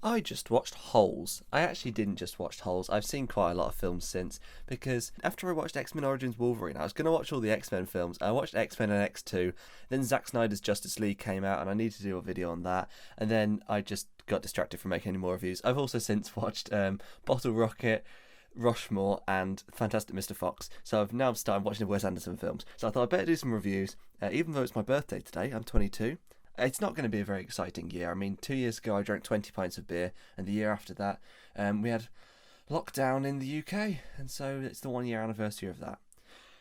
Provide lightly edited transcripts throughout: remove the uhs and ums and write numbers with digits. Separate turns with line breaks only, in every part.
I just watched Holes. I actually didn't just watch Holes. I've seen quite a lot of films since, because after I watched X-Men Origins Wolverine, I was going to watch all the X-Men films. I watched X-Men and X2, then Zack Snyder's Justice League came out and I needed to do a video on that, and then I just got distracted from making any more reviews. I've also since watched Bottle Rocket, Rushmore, and Fantastic Mr. Fox. So I've now started watching the Wes Anderson films. So I thought I'd better do some reviews, even though it's my birthday today. I'm 22. It's not going to be a very exciting year. I mean, 2 years ago I drank 20 pints of beer, and the year after that we had lockdown in the UK, and so it's the 1 year anniversary of that.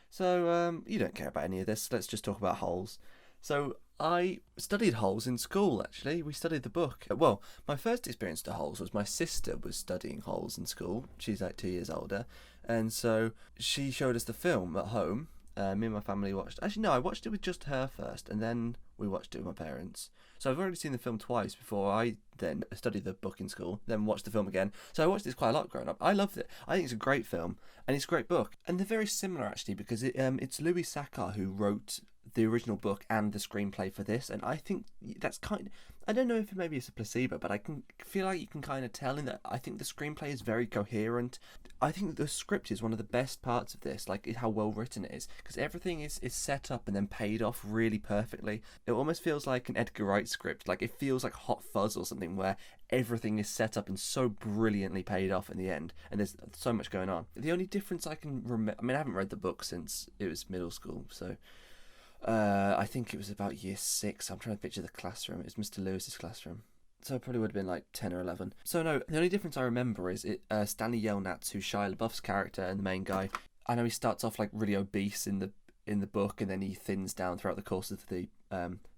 So you don't care about any of this. Let's just talk about Holes. So I studied Holes in school, actually. We studied the book. Well, my first experience to Holes was my sister was studying Holes in school. She's like 2 years older, and so she showed us the film at home. Me and my family watched. Actually, no, I watched it with just her first, and then we watched it with my parents. So I've already seen the film twice before I then studied the book in school, then watched the film again. So I watched this quite a lot growing up. I loved it. I think it's a great film, and it's a great book. And they're very similar, actually, because it's Louis Sachar who wrote the original book and the screenplay for this, and I think that's kind of, I don't know if maybe it's a placebo, but I can feel like you can kind of tell in that I think the screenplay is very coherent. I think the script is one of the best parts of this, like how well written it is, because everything is set up and then paid off really perfectly. It almost feels like an Edgar Wright script, like it feels like Hot Fuzz or something, where everything is set up and so brilliantly paid off in the end, and there's so much going on. The only difference I can remember, I mean, I haven't read the book since it was middle school, so I think it was about year 6. I'm trying to picture the classroom. It was Mr. Lewis's classroom. So it probably would have been like 10 or 11. So no, the only difference I remember is Stanley Yelnats, who's Shia LaBeouf's character and the main guy. I know he starts off like really obese in the book, and then he thins down throughout the course of the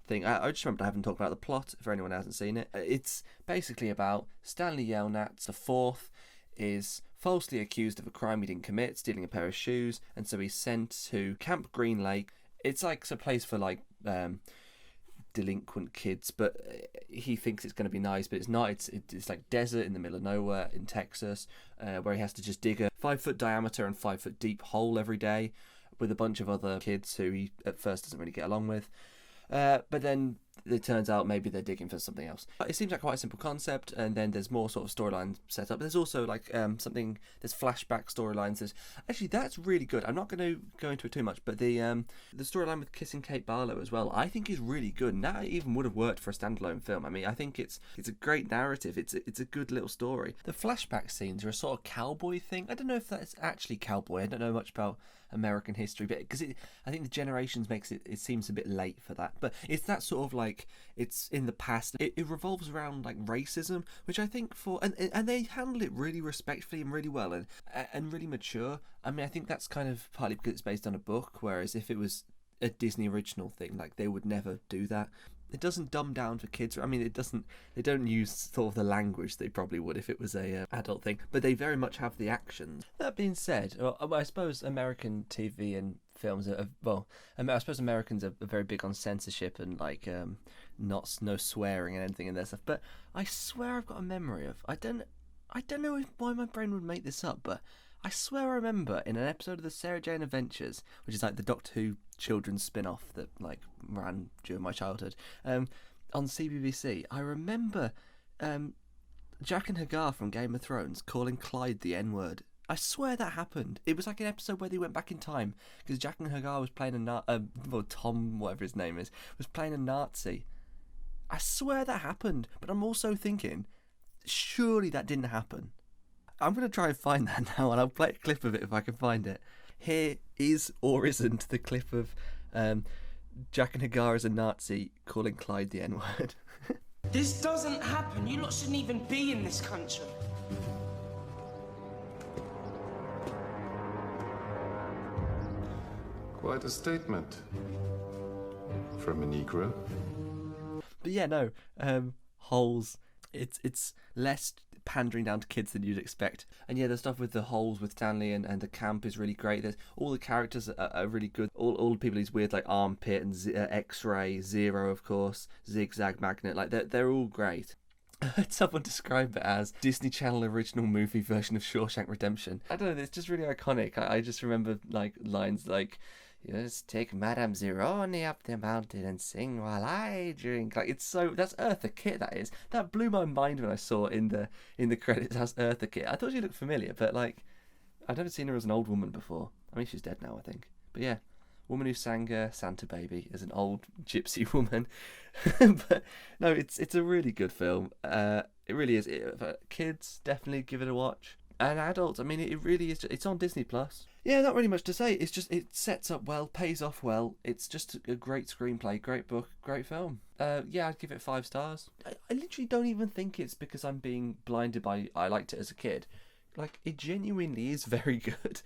thing. I just remember I haven't talked about the plot for anyone who hasn't seen it. It's basically about Stanley Yelnats, the fourth, is falsely accused of a crime he didn't commit, stealing a pair of shoes, and so he's sent to Camp Green Lake. It's like a place for like delinquent kids, but he thinks it's going to be nice, but it's not. It's like desert in the middle of nowhere in Texas, where he has to just dig a 5-foot diameter and 5-foot deep hole every day with a bunch of other kids who he at first doesn't really get along with. But then it turns out maybe they're digging for something else. It seems like quite a simple concept, and then there's more sort of storylines set up. There's also like there's flashback storylines. Actually, that's really good. I'm not going to go into it too much, but the storyline with Kissing Kate Barlow as well, I think is really good, and that even would have worked for a standalone film. I mean, I think it's a great narrative. It's a good little story. The flashback scenes are a sort of cowboy thing. I don't know if that's actually cowboy. I don't know much about American history, but because I think the Generations makes it seems a bit late for that, but it's that sort of like it's in the past. It revolves around like racism, which I think and they handle it really respectfully and really well and really mature. I mean, I think that's kind of partly because it's based on a book, whereas if it was a Disney original thing, like they would never do that. It doesn't dumb down for kids. I mean, they don't use sort of the language they probably would if it was a adult thing, but they very much have the actions. That being said, well, I suppose American TV and films I suppose Americans are very big on censorship and like no swearing and anything in their stuff. But I swear I've got a memory of I don't know why my brain would make this up, but I swear I remember in an episode of the Sarah Jane Adventures, which is like the Doctor Who children's spin-off that like ran during my childhood, on CBBC, I remember Jack and Hagar from Game of Thrones calling Clyde the N-word. I swear that happened. It was like an episode where they went back in time because Jack and Hagar was playing Tom, whatever his name is, was playing a Nazi. I swear that happened, but I'm also thinking, surely that didn't happen. I'm going to try and find that now, and I'll play a clip of it if I can find it. Here is or isn't the clip of Jack and Hagar as a Nazi calling Clyde the N-word.
This doesn't happen. You lot shouldn't even be in this country.
Quite a statement from a Negro.
But yeah, no, Holes. It's less pandering down to kids than you'd expect. And yeah, the stuff with the Holes with Stanley and the camp is really great. There's all the characters are really good. All the people he's with, like Armpit and X-Ray, Zero, of course, Zigzag, Magnet, like they're all great. I heard someone describe it as Disney Channel original movie version of Shawshank Redemption. I don't know, it's just really iconic. I just remember like lines like, Just take Madame Zeroni up the mountain and sing while I drink. Like, it's so, that's Eartha Kitt, that is. That blew my mind when I saw in the credits as Eartha Kitt. I thought she looked familiar, but like, I'd never seen her as an old woman before. I mean, she's dead now, I think. But yeah, woman who sang Santa Baby as an old gypsy woman. But no, it's a really good film. It really is. Kids, definitely give it a watch. And adults, I mean, it really is. It's on Disney Plus. Yeah, not really much to say. It's just, it sets up well, pays off well. It's just a great screenplay, great book, great film. Yeah, I'd give it 5 stars. I literally don't even think it's because I'm being blinded by I liked it as a kid. Like, it genuinely is very good.